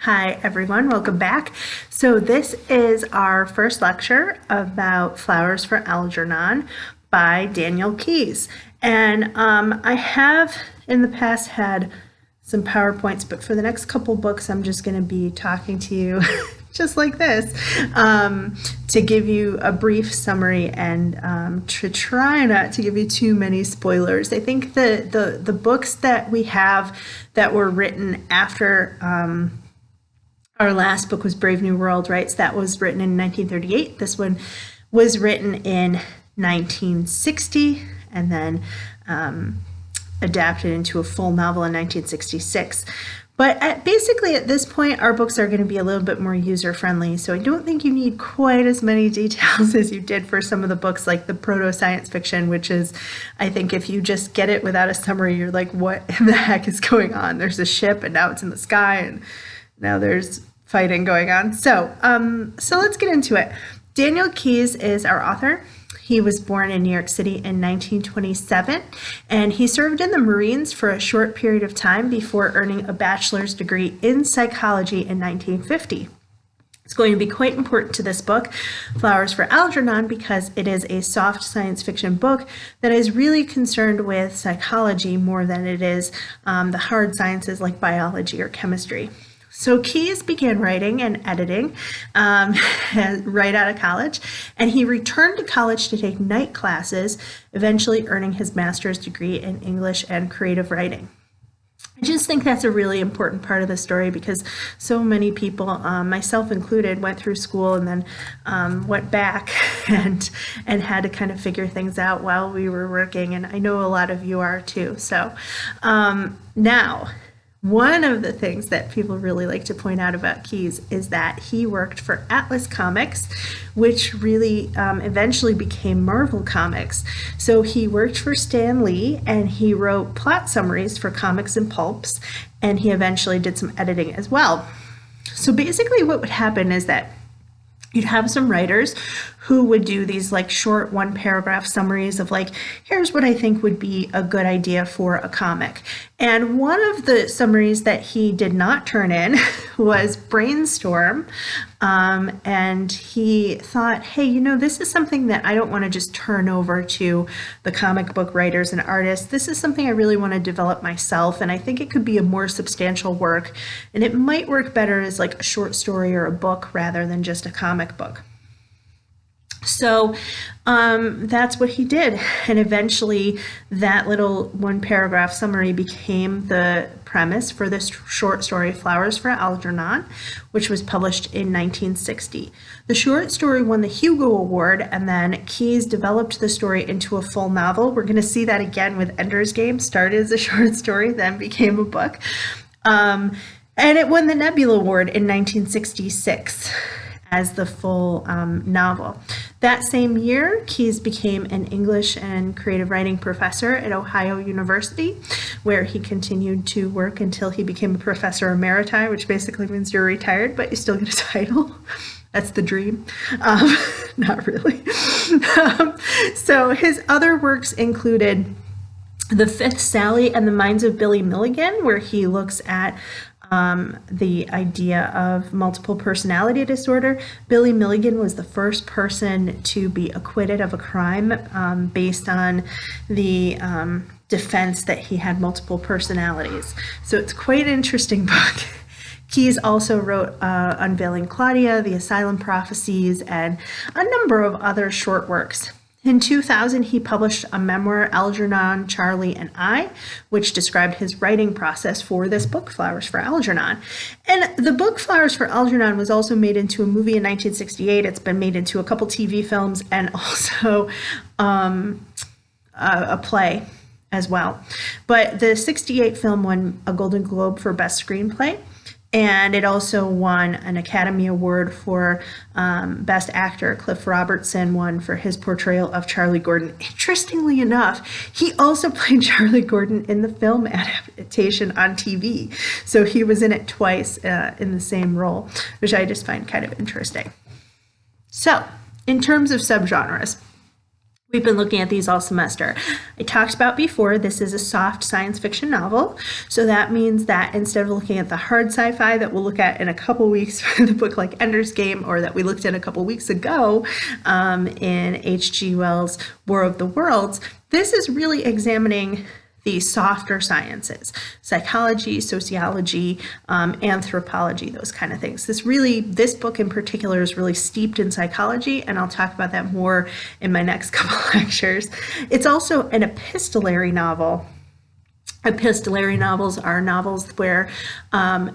Hi everyone, welcome back. So this is our first lecture about Flowers for Algernon by Daniel Keyes. And I have in the past had some PowerPoints, but for the next couple books I'm just going to be talking to you just like this to give you a brief summary and to try not to give you too many spoilers. I think the books that we have that were written after our last book was Brave New World, right? So that was written in 1938. This one was written in 1960 and then adapted into a full novel in 1966. But basically at this point, our books are going to be a little bit more user-friendly. So I don't think you need quite as many details as you did for some of the books like the proto-science fiction, which is, I think if you just get it without a summary, you're like, what in the heck is going on? There's a ship and now it's in the sky and now there's fighting going on. So let's get into it. Daniel Keyes is our author. He was born in New York City in 1927, and he served in the Marines for a short period of time before earning a bachelor's degree in psychology in 1950. It's going to be quite important to this book, Flowers for Algernon, because it is a soft science fiction book that is really concerned with psychology more than it is the hard sciences like biology or chemistry. So Keyes began writing and editing right out of college, and he returned to college to take night classes, eventually earning his master's degree in English and creative writing. I just think that's a really important part of the story because so many people, myself included, went through school and then went back and had to kind of figure things out while we were working, and I know a lot of you are too. So now, one of the things that people really like to point out about Keyes is that he worked for Atlas Comics, which really eventually became Marvel Comics. So he worked for Stan Lee and he wrote plot summaries for comics and pulps, and he eventually did some editing as well. So basically what would happen is that you'd have some writers who would do these like short one paragraph summaries of like, here's what I think would be a good idea for a comic. And one of the summaries that he did not turn in was Brainstorm. And he thought, hey, you know, this is something that I don't want to just turn over to the comic book writers and artists. This is something I really want to develop myself. And I think it could be a more substantial work. And it might work better as like a short story or a book rather than just a comic book. So that's what he did, and eventually that little one paragraph summary became the premise for this short story Flowers for Algernon, which was published in 1960. The short story won the Hugo Award, and then Keyes developed the story into a full novel. We're going to see that again with Ender's Game. Started as a short story, then became a book. And it won the Nebula Award in 1966 as the full novel. That same year, Keyes became an English and creative writing professor at Ohio University, where he continued to work until he became a professor emeriti, which basically means you're retired, but you still get a title. That's the dream. Not really. So his other works included The Fifth Sally and the Minds of Billy Milligan, where he looks at the idea of multiple personality disorder. Billy Milligan was the first person to be acquitted of a crime based on the defense that he had multiple personalities. So it's quite an interesting book. Keyes also wrote Unveiling Claudia, The Asylum Prophecies, and a number of other short works. In 2000, he published a memoir, Algernon, Charlie, and I, which described his writing process for this book, Flowers for Algernon. And the book Flowers for Algernon was also made into a movie in 1968. It's been made into a couple TV films and also a play as well. But the 68 film won a Golden Globe for Best Screenplay. And it also won an Academy Award for Best Actor. Cliff Robertson won for his portrayal of Charlie Gordon. Interestingly enough, he also played Charlie Gordon in the film adaptation on TV. So he was in it twice in the same role, which I just find kind of interesting. So, in terms of subgenres, We've been looking at these all semester. I talked about before, this is a soft science fiction novel. So that means that instead of looking at the hard sci-fi that we'll look at in a couple weeks for the book like Ender's Game, or that we looked at a couple weeks ago in H.G. Wells' War of the Worlds, this is really examining the softer sciences, psychology, sociology, anthropology, those kind of things. This book in particular is really steeped in psychology, and I'll talk about that more in my next couple lectures. It's also an epistolary novel. Epistolary novels are novels where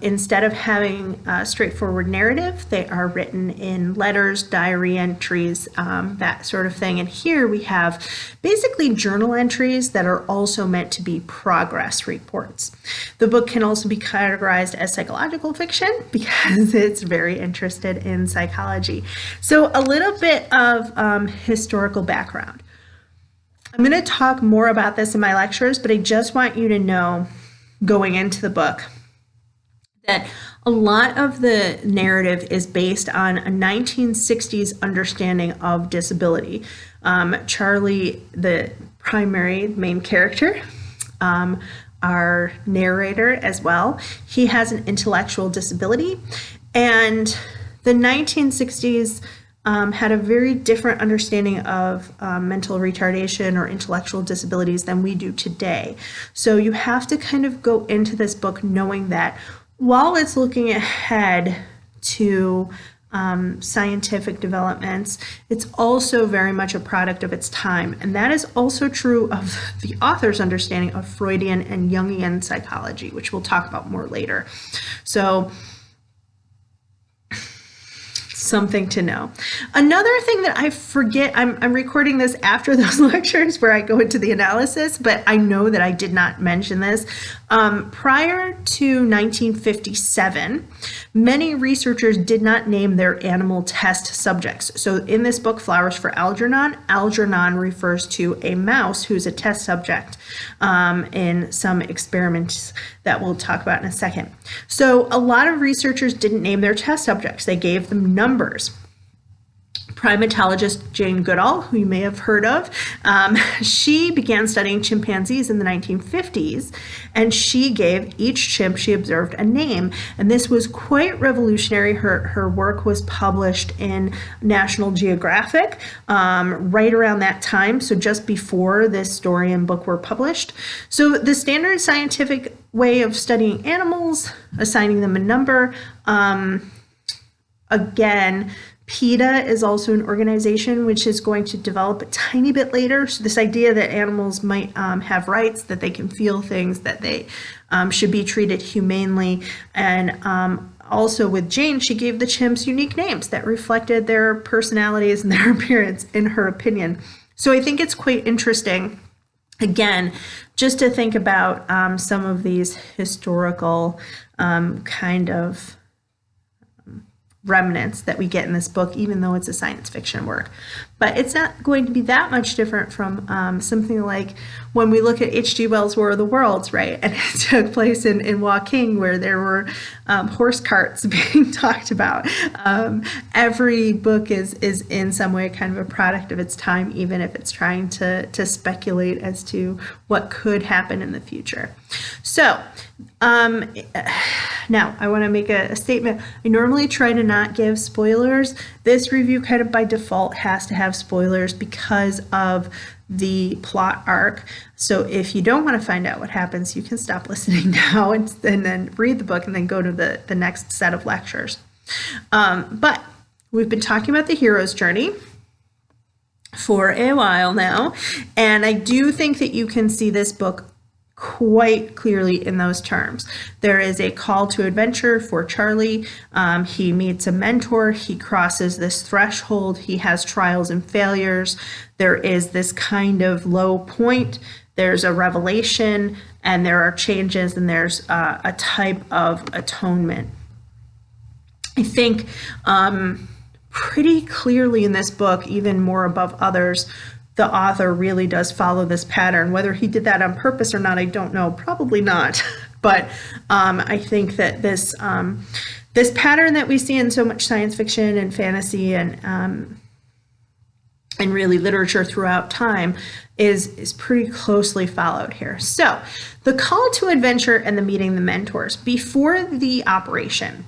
instead of having a straightforward narrative, they are written in letters, diary entries, that sort of thing. And here we have basically journal entries that are also meant to be progress reports. The book can also be categorized as psychological fiction because it's very interested in psychology. So a little bit of historical background. I'm going to talk more about this in my lectures, but I just want you to know going into the book that a lot of the narrative is based on a 1960s understanding of disability. Charlie, the primary main character, our narrator as well, he has an intellectual disability, and the 1960s had a very different understanding of mental retardation or intellectual disabilities than we do today. So you have to kind of go into this book knowing that while it's looking ahead to scientific developments, it's also very much a product of its time. And that is also true of the author's understanding of Freudian and Jungian psychology, which we'll talk about more later. So something to know. Another thing that I forget, I'm recording this after those lectures where I go into the analysis, but I know that I did not mention this. Prior to 1957, many researchers did not name their animal test subjects. So in this book, Flowers for Algernon, Algernon refers to a mouse who's a test subject in some experiments that we'll talk about in a second. So a lot of researchers didn't name their test subjects. They gave them numbers. Primatologist Jane Goodall, who you may have heard of, she began studying chimpanzees in the 1950s, and she gave each chimp she observed a name. And this was quite revolutionary. Her work was published in National Geographic right around that time, so just before this story and book were published. So the standard scientific way of studying animals, assigning them a number, again, PETA is also an organization which is going to develop a tiny bit later. So this idea that animals might have rights, that they can feel things, that they should be treated humanely. And also with Jane, she gave the chimps unique names that reflected their personalities and their appearance, in her opinion. So I think it's quite interesting, again, just to think about some of these historical kind of remnants that we get in this book, even though it's a science fiction work. But it's not going to be that much different from something like when we look at H.G. Wells' War of the Worlds, right? And it took place in Woking, where there were horse carts being talked about. Every book is in some way kind of a product of its time, even if it's trying to speculate as to what could happen in the future. So now I want to make a statement. I normally try to not give spoilers. This review kind of by default has to have spoilers because of the plot arc. So if you don't want to find out what happens, you can stop listening now and then read the book and then go to the next set of lectures. But we've been talking about the hero's journey for a while now, and I do think that you can see this book quite clearly in those terms. There is a call to adventure for Charlie. He meets a mentor. He crosses this threshold. He has trials and failures. There is this kind of low point. There's a revelation, and there are changes, and there's a type of atonement. I think pretty clearly in this book, even more above others, the author really does follow this pattern. Whether he did that on purpose or not, I don't know. Probably not. But I think that this pattern that we see in so much science fiction and fantasy and and really literature throughout time is pretty closely followed here. So the call to adventure and the meeting the mentors before the operation.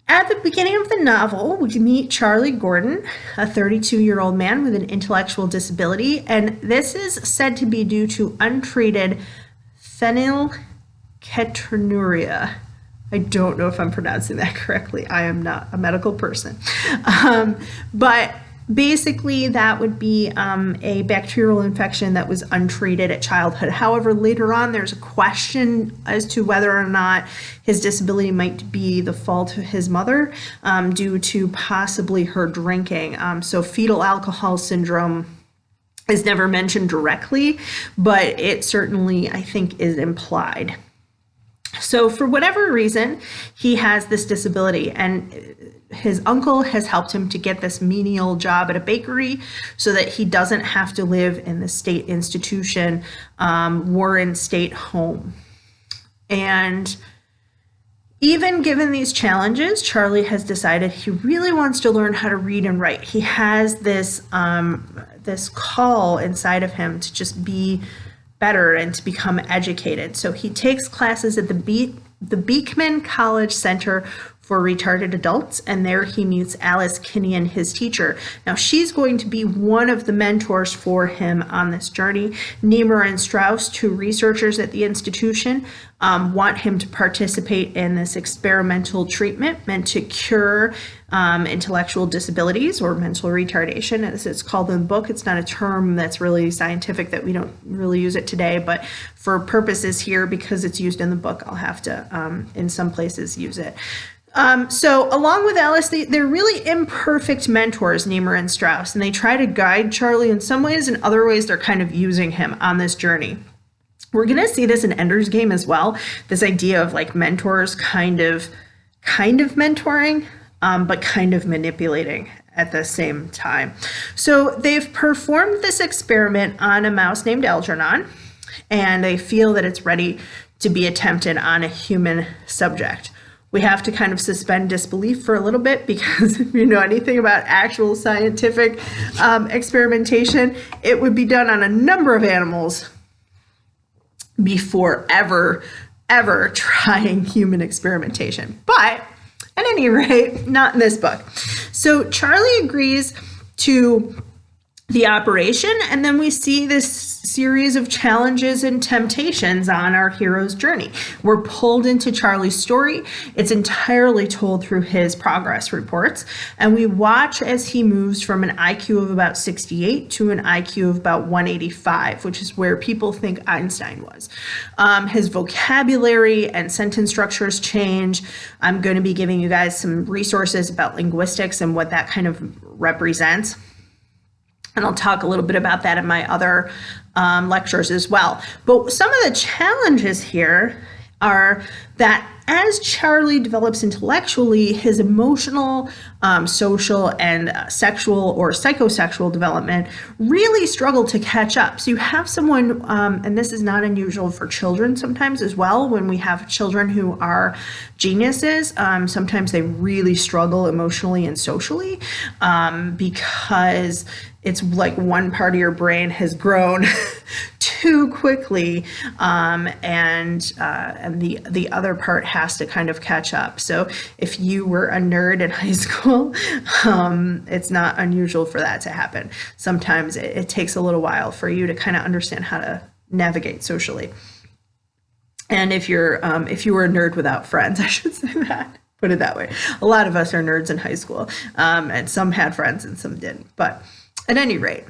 At the beginning of the novel, we meet Charlie Gordon, a 32-year-old man with an intellectual disability, and this is said to be due to untreated phenylketonuria. I don't know if I'm pronouncing that correctly. I am not a medical person. But basically, that would be a bacterial infection that was untreated at childhood. However, later on, there's a question as to whether or not his disability might be the fault of his mother due to possibly her drinking. So fetal alcohol syndrome is never mentioned directly, but it certainly, I think, is implied. So for whatever reason, he has this disability, and his uncle has helped him to get this menial job at a bakery so that he doesn't have to live in the state institution, Warren State Home. And even given these challenges, Charlie has decided he really wants to learn how to read and write. He has this, this call inside of him to just be better and to become educated. So he takes classes at the Beekman College Center for Retarded Adults, and there he meets Alice Kinnian, his teacher. Now she's going to be one of the mentors for him on this journey. Niemeyer and Strauss, two researchers at the institution, want him to participate in this experimental treatment meant to cure intellectual disabilities or mental retardation, as it's called in the book. It's not a term that's really scientific, that we don't really use it today, but for purposes here, because it's used in the book, I'll have to, in some places, use it. So along with Alice, they're really imperfect mentors, Niemeyer and Strauss, and they try to guide Charlie in some ways. In other ways, they're kind of using him on this journey. We're going to see this in Ender's Game as well, this idea of like mentors kind of mentoring, but kind of manipulating at the same time. So they've performed this experiment on a mouse named Algernon, and they feel that it's ready to be attempted on a human subject. We have to kind of suspend disbelief for a little bit, because if you know anything about actual scientific experimentation, it would be done on a number of animals before ever trying human experimentation. But at any rate, not in this book. So Charlie agrees to the operation, and then we see this series of challenges and temptations on our hero's journey. We're pulled into Charlie's story. It's entirely told through his progress reports, and we watch as he moves from an IQ of about 68 to an IQ of about 185, which is where people think Einstein was. His vocabulary and sentence structures change. I'm going to be giving you guys some resources about linguistics and what that kind of represents. And I'll talk a little bit about that in my other lectures as well. But some of the challenges here are that as Charlie develops intellectually, his emotional, social, and sexual or psychosexual development really struggle to catch up. So you have someone, and this is not unusual for children sometimes as well, when we have children who are geniuses, sometimes they really struggle emotionally and socially because it's like one part of your brain has grown too quickly, and the other part has to kind of catch up. So if you were a nerd in high school, it's not unusual for that to happen. Sometimes it takes a little while for you to kind of understand how to navigate socially. And if you were a nerd without friends, I should say that. Put it that way. A lot of us are nerds in high school, and some had friends and some didn't. But at any rate,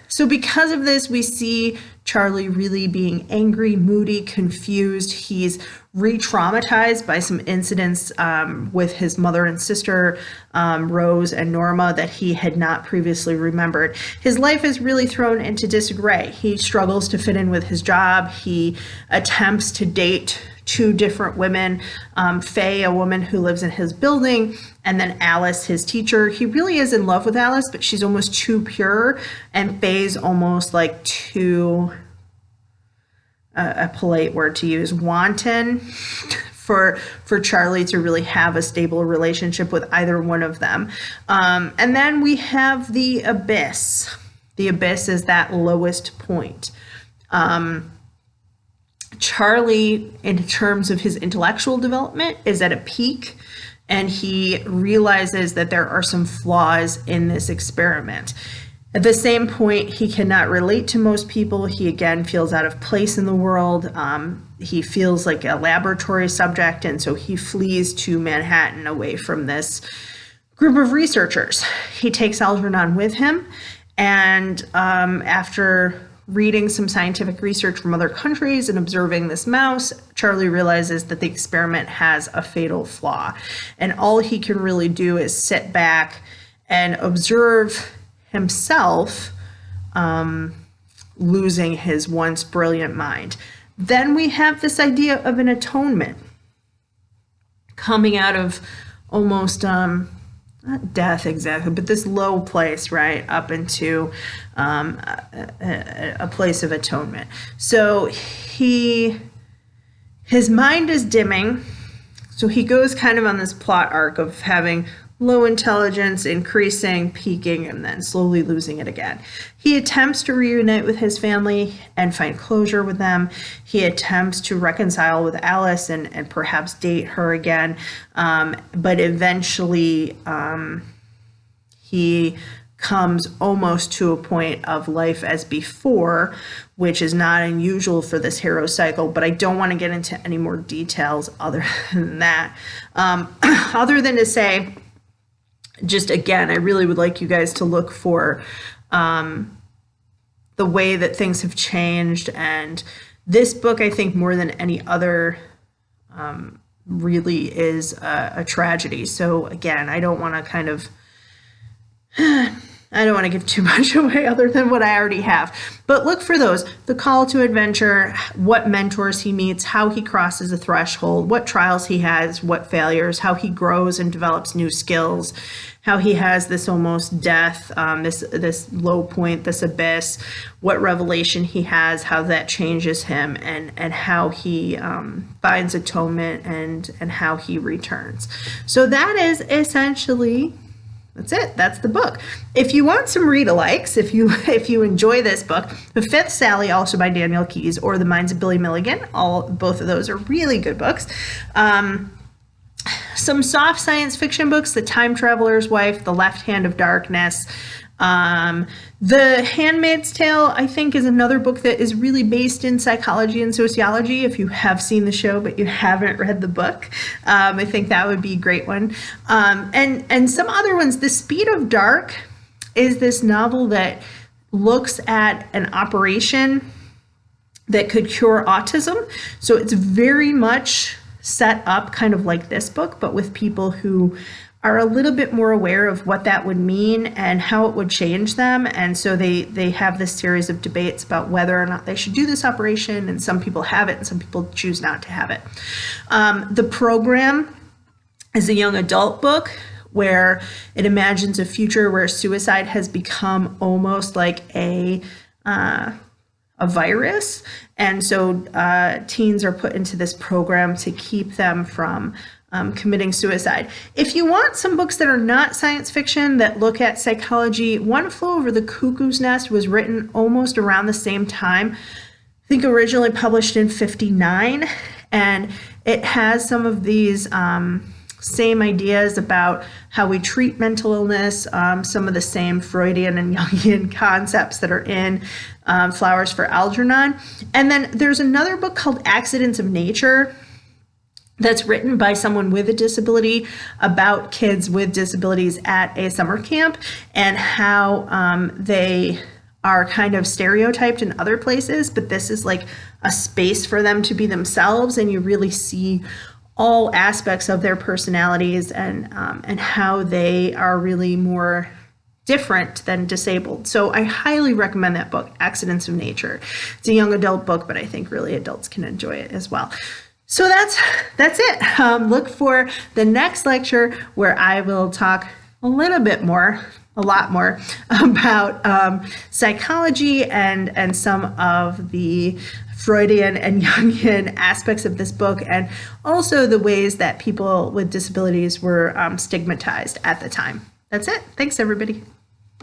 so because of this, we see Charlie really being angry, moody, confused. He's re-traumatized by some incidents with his mother and sister, Rose and Norma, that he had not previously remembered. His life is really thrown into disarray. He struggles to fit in with his job. He attempts to date two different women, Faye, a woman who lives in his building, and then Alice, his teacher. He really is in love with Alice, but she's almost too pure, and Faye's almost like too, a polite word to use, wanton for Charlie to really have a stable relationship with either one of them. And then we have the abyss. The abyss is that lowest point. Charlie, in terms of his intellectual development, is at a peak, and he realizes that there are some flaws in this experiment. At the same point, he cannot relate to most people. He again feels out of place in the world. He feels like a laboratory subject, and so he flees to Manhattan away from this group of researchers. He takes Algernon with him, and after reading some scientific research from other countries and observing this mouse, Charlie realizes that the experiment has a fatal flaw, and all he can really do is sit back and observe himself losing his once brilliant mind. Then we have this idea of an atonement coming out of almost not death exactly, but this low place, right, up into a place of atonement. So his mind is dimming, so he goes kind of on this plot arc of having low intelligence, increasing, peaking, and then slowly losing it again. He attempts to reunite with his family and find closure with them. He attempts to reconcile with Alice and perhaps date her again. But eventually he comes almost to a point of life as before, which is not unusual for this hero cycle, but I don't want to get into any more details other than that. Other than to say, just again, I really would like you guys to look for the way that things have changed. And this book, I think, more than any other, really is a tragedy. So again, I don't want to give too much away other than what I already have. But look for those. The call to adventure, what mentors he meets, how he crosses a threshold, what trials he has, what failures, how he grows and develops new skills, how he has this almost death, this low point, this abyss, what revelation he has, how that changes him, and how he finds atonement and how he returns. So that is essentially, that's it. That's the book. If you want some read-alikes, if you enjoy this book, The Fifth Sally, also by Daniel Keyes, or The Minds of Billy Milligan, both of those are really good books. Some soft science fiction books, The Time Traveler's Wife, The Left Hand of Darkness. The Handmaid's Tale, I think, is another book that is really based in psychology and sociology. If you have seen the show but you haven't read the book, I think that would be a great one. And some other ones. The Speed of Dark is this novel that looks at an operation that could cure autism. So it's very much set up kind of like this book, but with people who are a little bit more aware of what that would mean and how it would change them. And so they have this series of debates about whether or not they should do this operation, and some people have it and some people choose not to have it. The Program is a young adult book where it imagines a future where suicide has become almost like a virus. And so teens are put into this program to keep them from committing suicide. If you want some books that are not science fiction that look at psychology, One Flew Over the Cuckoo's Nest was written almost around the same time. I think originally published in '59, and it has some of these same ideas about how we treat mental illness, some of the same Freudian and Jungian concepts that are in Flowers for Algernon. And then there's another book called Accidents of Nature that's written by someone with a disability about kids with disabilities at a summer camp and how they are kind of stereotyped in other places, but this is like a space for them to be themselves, and you really see all aspects of their personalities and how they are really more different than disabled. So I highly recommend that book, Accidents of Nature. It's a young adult book, but I think really adults can enjoy it as well. So that's it. Look for the next lecture where I will talk a lot more about psychology and some of the Freudian and Jungian aspects of this book, and also the ways that people with disabilities were stigmatized at the time. That's it. Thanks, everybody.